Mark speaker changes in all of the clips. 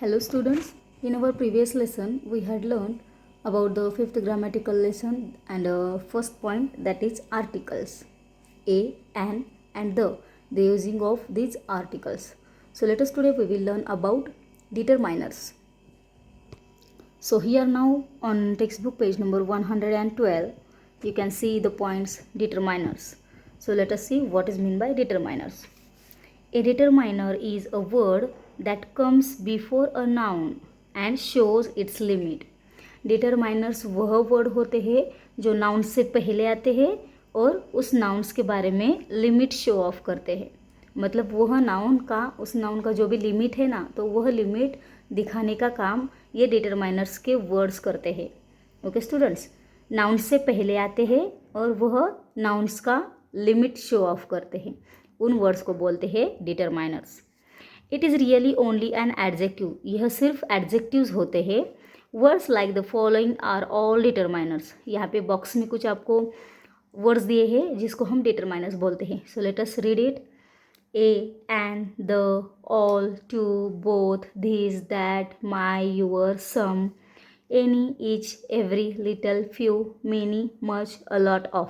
Speaker 1: Hello students, in our previous lesson we had learned about the fifth grammatical lesson and first point, that is articles. A, and the using of these articles. So let us today we will learn about determiners. So here now on textbook page number 112 you can see the points determiners. So let us see what is meant by determiners. A determiner is a word that comes before a noun and shows its limit. Determiners वह word होते हैं जो noun से पहले आते हैं और उस नाउन्स के बारे में लिमिट शो ऑफ करते हैं. मतलब वह नाउन का उस नाउन का जो भी लिमिट है ना, तो वह लिमिट दिखाने का काम ये डिटरमाइनर्स के वर्ड्स करते हैं. ओके स्टूडेंट्स, नाउन से पहले आते हैं और वह नाउन्स का लिमिट शो ऑफ करते हैं. उन वर्ड्स को बोलते हैं determiners. It is really only an adjective. यह सिर्फ एडजेक्टिव्स होते हैं. Words like the following are all determiners. यहाँ पे बॉक्स में कुछ आपको वर्ड्स दिए हैं जिसको हम डिटरमाइनर्स बोलते हैं. So let us read it. A, and, the, all, two, both, this, that, my, your, some, any, each, every, little, few, many, much, a lot of.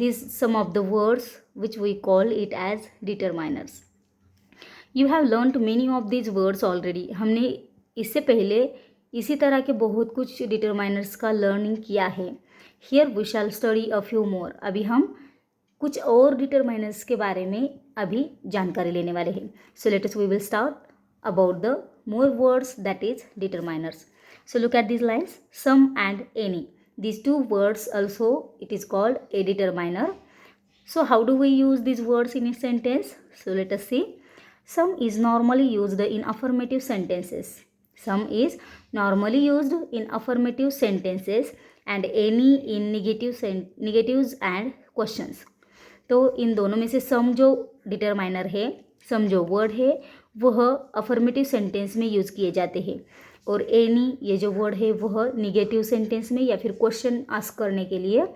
Speaker 1: These some of the words which we call it as determiners. You have learned many of these words already. हमने इससे पहले इसी तरह के बहुत कुछ determiners का learning किया है. Here we shall study a few more. अभी हम कुछ और डिटरमाइनर्स के बारे में अभी जानकारी लेने वाले हैं. So let us we will start about the more words, that is determiners. So look at these lines, some and any. These two words also it is called a determiner. So how do we use these words in a sentence? So let us see. Some is normally used in affirmative sentences. Some is normally used in affirmative sentences and any in negatives and questions. तो इन दोनों में से सम जो determiner है, सम जो word है, वह affirmative sentence में यूज़ किए जाते हैं और एनी ये जो वर्ड है वह निगेटिव सेंटेंस में या फिर क्वेश्चन आस्क करने के लिए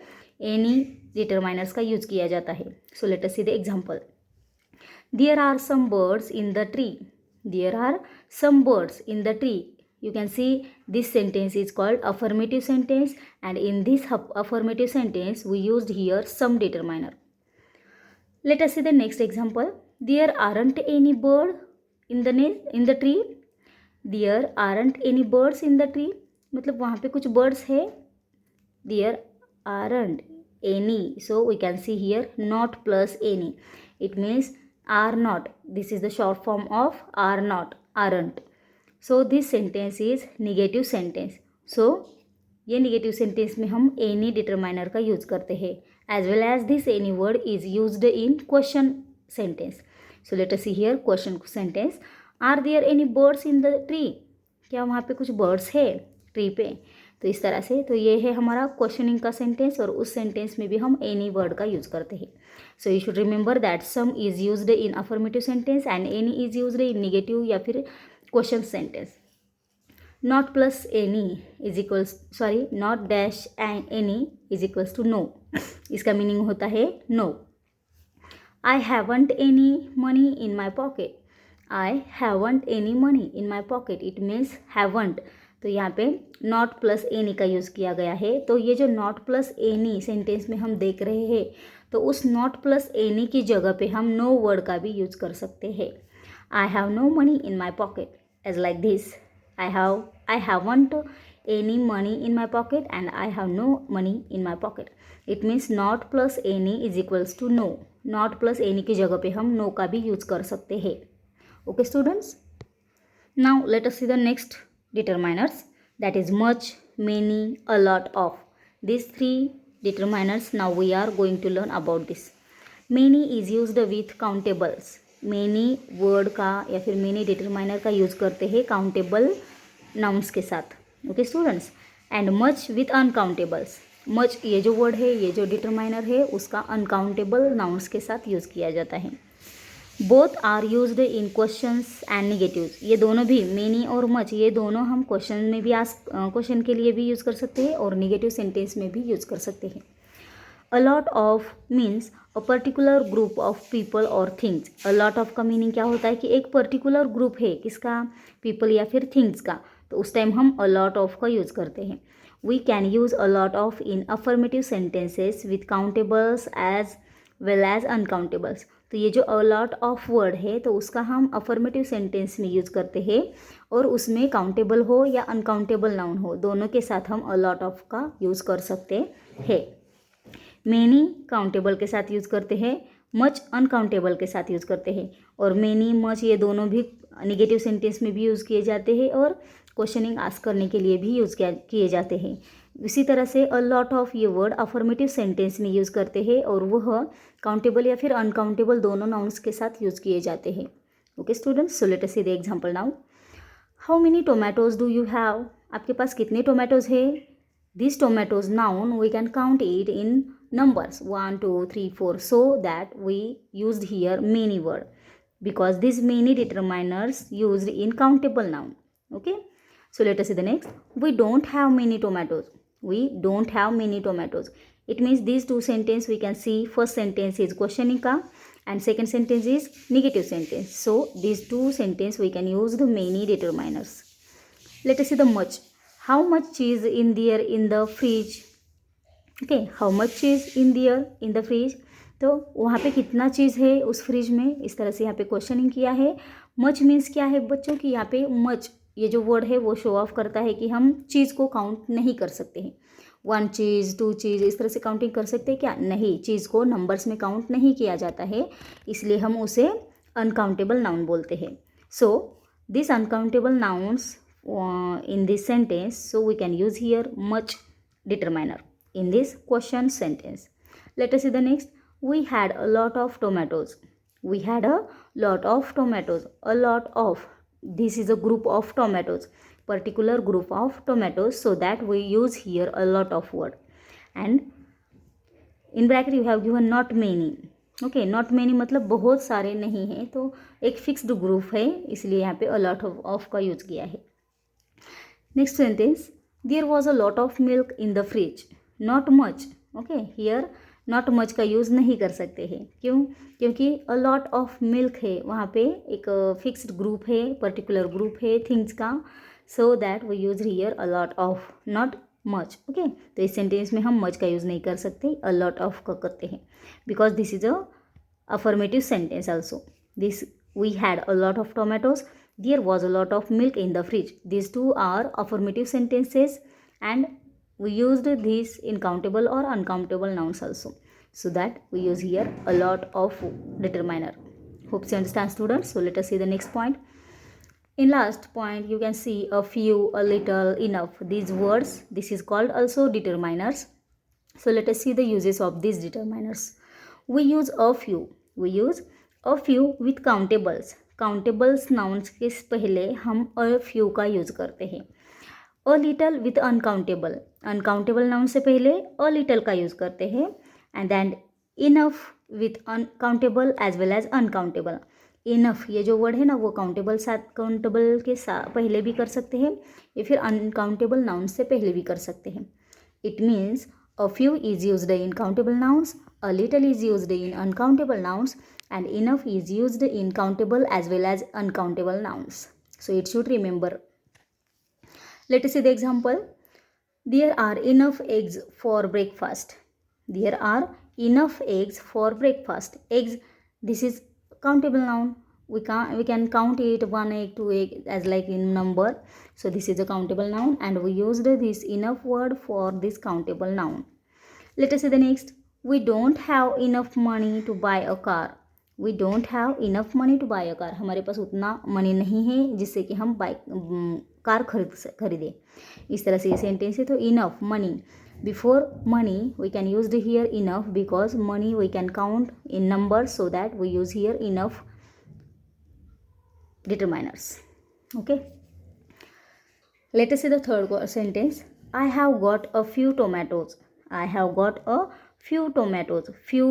Speaker 1: एनी डिटरमाइनर्स का यूज़ किया जाता है. So let us see the example. There are some birds in the tree. There are some birds in the tree. You can see this sentence is called affirmative sentence, and in this affirmative sentence we used here some determiner. Let us see the next example. There aren't any bird in the tree. There aren't any birds in the tree. मतलब वहाँ पे कुछ birds है. There aren't any. So we can see here not plus any. It means are not. This is the short form of are not, aren't. So this sentence is negative sentence. So ये negative sentence में हम any determiner का use करते हैं. As well as this any word is used in question sentence. So let us see here question sentence. Are there any birds in the tree? क्या वहाँ पे कुछ birds है ट्री पे? तो इस तरह से तो ये है हमारा क्वेश्चनिंग का सेंटेंस और उस सेंटेंस में भी हम एनी वर्ड का यूज़ करते हैं. So you should remember that some is used in affirmative sentence and any is used in negative या फिर question sentence. Not plus any is equals not dash and any is equals to no. इसका meaning होता है no. I haven't any money in my pocket. I haven't any money in my pocket. It means haven't. तो यहाँ पे not plus any का use किया गया है. तो ये जो नॉट प्लस एनी सेंटेंस में हम देख रहे हैं, तो उस नॉट प्लस एनी की जगह पे हम नो वर्ड का भी यूज़ कर सकते हैं. I have no money in my pocket as like this. I haven't any money in my pocket and I have no money in my pocket. It means not plus any is equals to no. Not plus any की जगह पे हम no का भी use कर सकते हैं. Okay students, now let us see the next determiners, that is much, many, a lot of. These three determiners now we are going to learn about this. Many is used with countables. Many word का या फिर many determiner का use करते हैं countable nouns के साथ. Okay students. And much with uncountables. much ये जो word है, ये जो determiner है, उसका uncountable nouns के साथ यूज़ किया जाता है. Both are used in questions and negatives. ये दोनों भी मेनी और मच ये दोनों हम क्वेश्चन में भी क्वेश्चन के लिए भी यूज़ कर सकते हैं और निगेटिव सेंटेंस में भी यूज़ कर सकते हैं. A lot of means a particular group of people or things. A lot of का मीनिंग क्या होता है कि एक पर्टिकुलर ग्रुप है किसका, पीपल या फिर थिंग्स का, तो उस टाइम हम a lot of का यूज़ करते हैं. We can use a lot of in affirmative sentences with countables as well as uncountables. तो ये जो a lot of word है तो उसका हम affirmative sentence में यूज़ करते हैं और उसमें काउंटेबल हो या अनकाउंटेबल नाउन हो दोनों के साथ हम a lot of का यूज़ कर सकते हैं. मैनी काउंटेबल के साथ यूज़ करते हैं, मच अनकाउंटेबल के साथ यूज़ करते हैं, और मैनी मच ये दोनों भी निगेटिव सेंटेंस में भी यूज़ किए जाते हैं और क्वेश्चनिंग आस्क करने के लिए भी यूज़ किए जाते हैं. इसी तरह से अ लॉट ऑफ ये वर्ड अफर्मेटिव सेंटेंस में यूज़ करते हैं और वह काउंटेबल या फिर अनकाउंटेबल दोनों नाउन्स के साथ यूज़ किए जाते हैं. Okay students, so let us see the example now. How many tomatoes do you have? आपके पास कितने टोमेटोज है? This tomatoes noun we can count it in numbers 1 2 3 4, so that we used here many word because these many determiners used in countable noun. Okay, so let us see the next. We don't have many tomatoes. We don't have many tomatoes. It means these two sentence we can see. First sentence is questioning ka and second sentence is negative sentence, so these two sentence we can use the many determiners. Let us see the much. How much cheese in there in the fridge? Okay, how much cheese in there in the fridge, तो वहाँ पे कितना चीज़ है उस fridge में, इस तरह से यहाँ पे क्वेश्चनिंग किया है. मच मीन्स क्या है बच्चों की, यहाँ पे मच ये जो वर्ड है वो शो ऑफ करता है कि हम चीज़ को काउंट नहीं कर सकते हैं. 1 चीज़ 2 चीज़ इस तरह से काउंटिंग कर सकते हैं क्या? नहीं, चीज़ को नंबर्स में काउंट नहीं किया जाता है, इसलिए हम उसे अनकाउंटेबल नाउन बोलते हैं. So this uncountable nouns in this sentence, so we can use here much determiner in this question sentence. Let us see the next. We had a lot of tomatoes. We had a lot of tomatoes. A lot of, this is a group of tomatoes, particular group of tomatoes, so that we use here a lot of word. And in bracket you have given not many. Okay, not many मतलब बहुत सारे नहीं हैं, तो एक fixed group है इसलिए यहाँ पे a lot of का यूज़ किया है. Next sentence. There was a lot of milk in the fridge. Not much. Okay, here not much का यूज़ नहीं कर सकते हैं. क्यों? क्योंकि अ लॉट ऑफ मिल्क है, वहाँ पे एक फिक्स्ड ग्रुप है, पर्टिकुलर ग्रुप है थिंग्स का, so that we use here a lot of, not much. Okay, तो इस सेंटेंस में हम मच का यूज़ नहीं कर सकते, अ लॉट ऑफ का करते हैं, because this is a affirmative sentence also. This we had a lot of tomatoes, there was a lot of milk in the fridge. This two are affirmative sentences and we used this in countable or uncountable nouns also, so that we use here a lot of determiner. Hope you understand students. So let us see the next point. In last point you can see a few, a little, enough. These words, this is called also determiners. So let us see the uses of these determiners. We use a few. We use a few with countables. Countables nouns के पहले हम a few का use करते हैं. A little with uncountable, uncountable noun से पहले a little का use करते हैं. And then enough with uncountable as well as uncountable. Enough ये जो वर्ड है ना वो काउंटेबल साथ काउंटेबल के साथ पहले भी कर सकते हैं या फिर अनकाउंटेबल नाउन से पहले भी कर सकते हैं. It means a few is used in countable nouns, a little is used in uncountable nouns, and enough is used in countable as well as uncountable nouns. So it should remember. Let us see the example. There are enough eggs for breakfast. There are enough eggs for breakfast. Eggs, this is countable noun. We can count it 1 egg, 2 egg as like in number. So this is a countable noun and we used this enough word for this countable noun. Let us see the next. We don't have enough money to buy a car. We don't have enough money to buy a car. हमारे पास उतना money नहीं है जिससे कि हम car खरीदें. इस तरह से ये सेंटेंस है. तो enough, money, before money we can use here enough because money we can count in number, so that we use here enough determiners. Okay, let us see the third sentence. I have got a few tomatoes. I have got a few tomatoes. Few,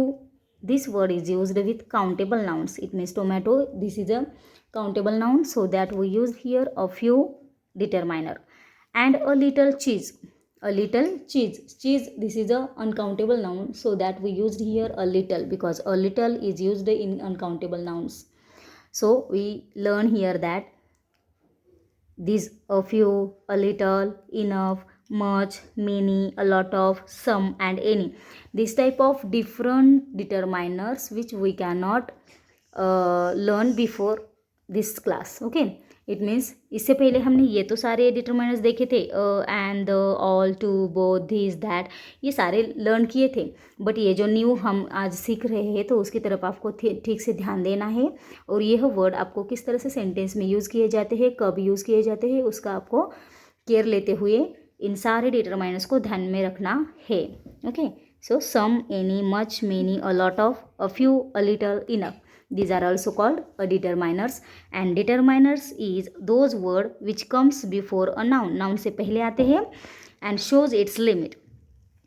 Speaker 1: this word is used with countable nouns. It means tomato, this is a countable noun, so that we use here a few determiner. And a little cheese. A little cheese. Cheese, this is a uncountable noun, so that we used here a little, because a little is used in uncountable nouns. So we learn here that these a few, a little, enough, much, many, a lot of, some and any. This type of different determiners which we cannot learn before this class. Okay, इट मीन्स इससे पहले हमने ये तो सारे determiners देखे थे, and, all, two, both, this, that, ये सारे लर्न किए थे. बट ये जो न्यू हम आज सीख रहे हैं तो उसकी तरफ आपको ठीक से ध्यान देना है, और यह वर्ड आपको किस तरह से सेंटेंस में यूज़ किए जाते हैं, कब यूज़ किए जाते हैं, उसका आपको केयर लेते हुए इन सारे डिटरमाइनर्स को ध्यान में रखना है. Okay, so some, any, much, many, a lot of, a few, a little, enough. These are also called a determiners, and determiners is those word which comes before a noun. Noun से पहले आते हैं and shows its limit.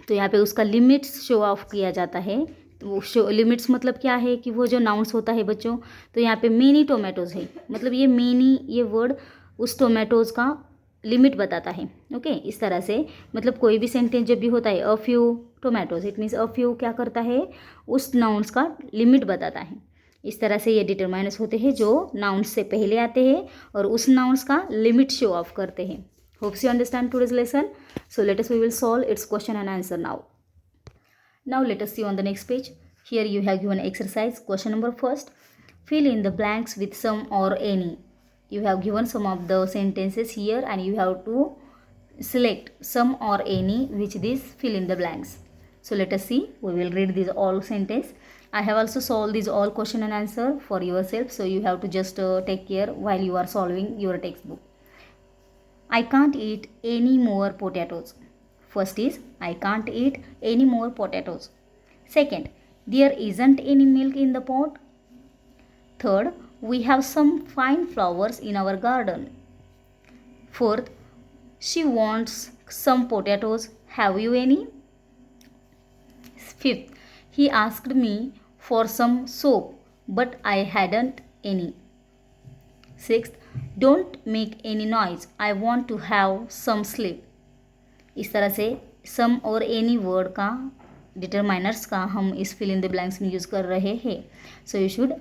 Speaker 1: तो यहाँ पे उसका limits show off किया जाता है. वो शो लिमिट्स मतलब क्या है कि वो जो नाउन्स होता है बच्चों, तो यहाँ पे मेनी टोमेटोज़ है, मतलब ये मेनी, ये वर्ड उस टोमेटोज़ का लिमिट बताता है. ओके, इस तरह से मतलब कोई भी सेंटेंस जब भी होता है, अ few tomatoes, it means a few क्या करता है, उस नाउन्स का लिमिट बताता है. इस तरह से ये डिटरमाइनर्स होते हैं जो नाउन्स से पहले आते हैं और उस नाउन्स का लिमिट शो ऑफ करते हैं. Hopes you understand today's lesson. So let us we will solve its question and answer now. Now let us see on the next page. Here you have given exercise. Question number first. Fill in the blanks with some or any. You have given some of the sentences here and you have to select some or any which these fill in the blanks. So let us see. We will read these all sentence. I have also solved these all question and answer for yourself. So you have to just take care while you are solving your textbook. I can't eat any more potatoes. First is, I can't eat any more potatoes. Second, there isn't any milk in the pot. Third, we have some fine flowers in our garden. Fourth, she wants some potatoes. Have you any? Fifth, he asked me for some soap, but I hadn't any. Sixth, don't make any noise. I want to have some sleep. इस तरह से सम और any word का determiners का हम इस fill in the blanks में use कर रहे हैं. So you should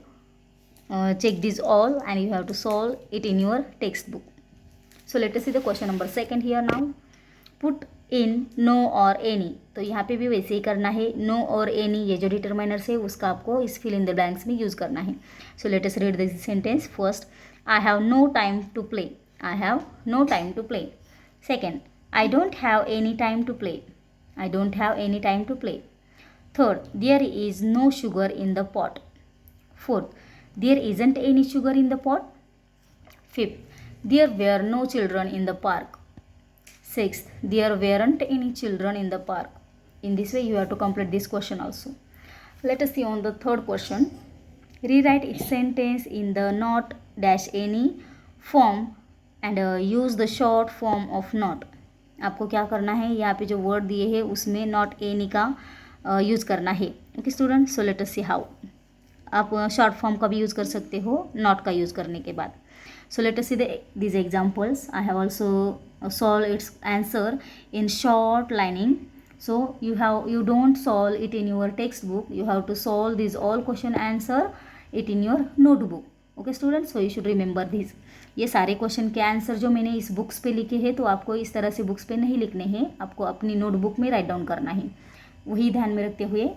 Speaker 1: check these all and you have to solve it in your textbook. So let us see the question number second here now. Put in no or any. तो यहाँ पे भी वैसे ही करना है. no और any ये जो डिटरमाइनर्स है उसका आपको इस फिल इन द ब्लैंक्स में यूज़ करना है. So let us read this sentence. First, I have no time to play. I have no time to play. Second, I don't have any time to play. I don't have any time to play. Third, there is no sugar in the pot. Fourth, there isn't any sugar in the pot. Fifth, there were no children in the park. Sixth, there weren't any children in the park. In this way, you have to complete this question also. Let us see on the third question. Rewrite each sentence in the not dash any form and use the short form of not. आपको क्या करना है, यहाँ पे जो word दिए हैं उसमें नॉट एनी का यूज़ करना है. Okay student, so let us see how. आप शॉर्ट फॉर्म का भी यूज़ कर सकते हो नॉट का यूज़ करने के बाद. So let us see these examples. I have also solved its answer in short lining. So you don't solve it in your textbook. You have to solve these all question answer it in your notebook. Okay student, so you should remember this. ये सारे question के answer जो मैंने इस books पे लिखे हैं तो आपको इस तरह से बुक्स पे नहीं लिखने हैं, आपको अपनी नोटबुक में राइट डाउन करना है. वही ध्यान में रखते हुए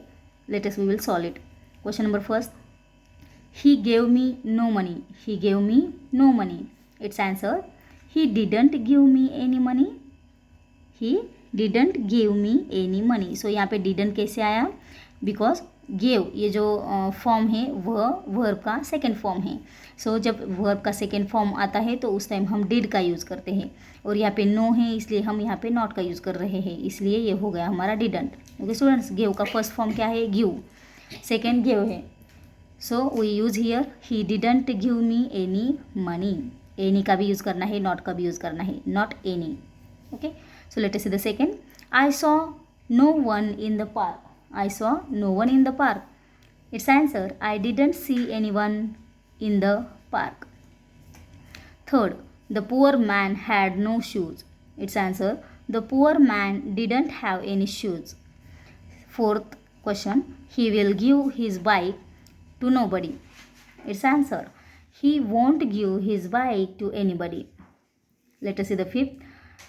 Speaker 1: let us we will solve it. Question number first. He gave me no money. He gave me no money. Its answer, he didn't give me any money. He didn't give me any money. So यहाँ पे didn't कैसे आया? Because gave ये जो form है वह verb का second form है. सो जब वर्ब का सेकेंड फॉर्म आता है तो उस टाइम हम डिड का यूज़ करते हैं, और यहाँ पे नो है इसलिए हम यहाँ पे नॉट का यूज़ कर रहे हैं, इसलिए ये हो गया हमारा डिडंट. ओके स्टूडेंट्स, गेव का फर्स्ट फॉर्म क्या है? गिव. सेकेंड गेव है. So we use here he didn't give me any money. Any का भी यूज़ करना है, नॉट का भी यूज़ करना है, not any. Okay, so let us see the second. I saw no one in the park. I saw no one in the park. Its answer, I didn't see anyone in the park. Third, the poor man had no shoes. Its answer, The poor man didn't have any shoes. Fourth question, he will give his bike to nobody. Its answer, he won't give his bike to anybody. Let us see the fifth.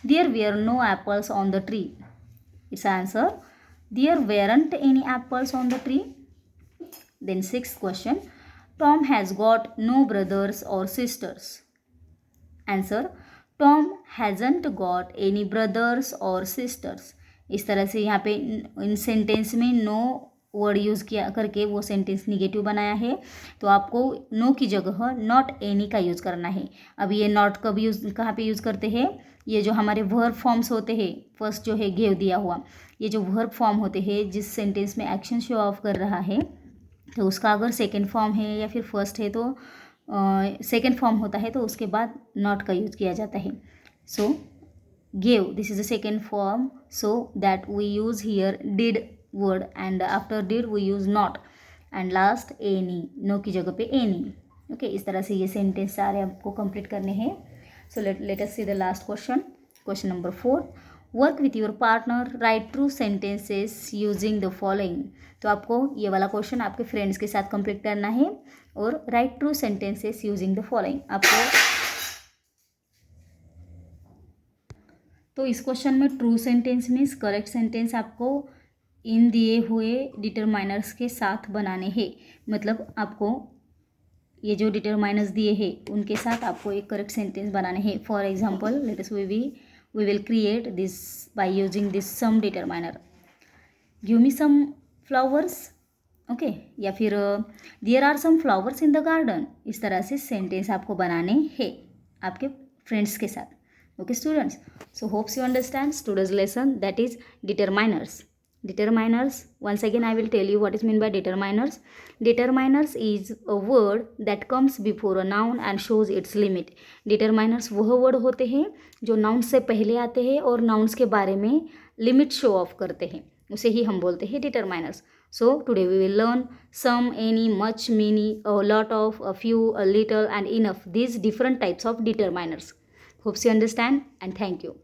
Speaker 1: There were no apples on the tree. Its answer, there weren't any apples on the tree. Then sixth question, Tom has got no brothers or sisters. Answer, Tom hasn't got any brothers or sisters. इस तरह से यहाँ पे इन sentence में no word use किया करके वो sentence negative बनाया है, तो आपको नो की जगह नॉट एनी का यूज़ करना है. अब ये नॉट कब यूज़ कहाँ पे यूज़ करते हैं? ये जो हमारे वर्ब फॉर्म्स होते हैं, फर्स्ट जो है गेव दिया हुआ, ये जो वर्ब फॉर्म होते हैं जिस सेंटेंस में एक्शन शो ऑफ कर रहा है, तो उसका अगर सेकेंड फॉर्म है या फिर फर्स्ट है तो सेकेंड फॉर्म होता है तो उसके बाद नॉट का यूज़ किया जाता है. So gave, this is the second form, so that we use here did word and after did we use not and last any, no की जगह पे एनी. ओके, इस तरह से ये सेंटेंस सारे आपको कंप्लीट करने हैं. So let us see the last question. Question number 4, work with your partner, right true sentences using the following. तो आपको ये वाला क्वेश्चन आपके फ्रेंड्स के साथ कंप्लीट करना है और right true sentences using the following. आपको तो इस क्वेश्चन में true sentence means correct sentence आपको इन दिए हुए डिटरमाइनर्स के साथ बनाने हैं. मतलब आपको ये जो डिटरमाइनर्स दिए हैं उनके साथ आपको एक करेक्ट सेंटेंस बनाने हैं. For example, let us we will create this by using this some determiner. Give me some flowers. Okay, या फिर there are some flowers in the garden. इस तरह से सेंटेंस आपको बनाने हैं आपके फ्रेंड्स के साथ. Okay students, so hopes you understand today's lesson, that is determiners. Determiners, once again I will tell you what is meant by determiners. Determiners is a word that comes before a noun and shows its limit. Determiners वह word होते हैं जो noun से पहले आते हैं और nouns के बारे में लिमिट शो ऑफ करते हैं, उसे ही हम बोलते हैं determiners. So today we will learn some, any, much, many, a lot of, a few, a little and enough, these different types of determiners. Hopes you understand and thank you.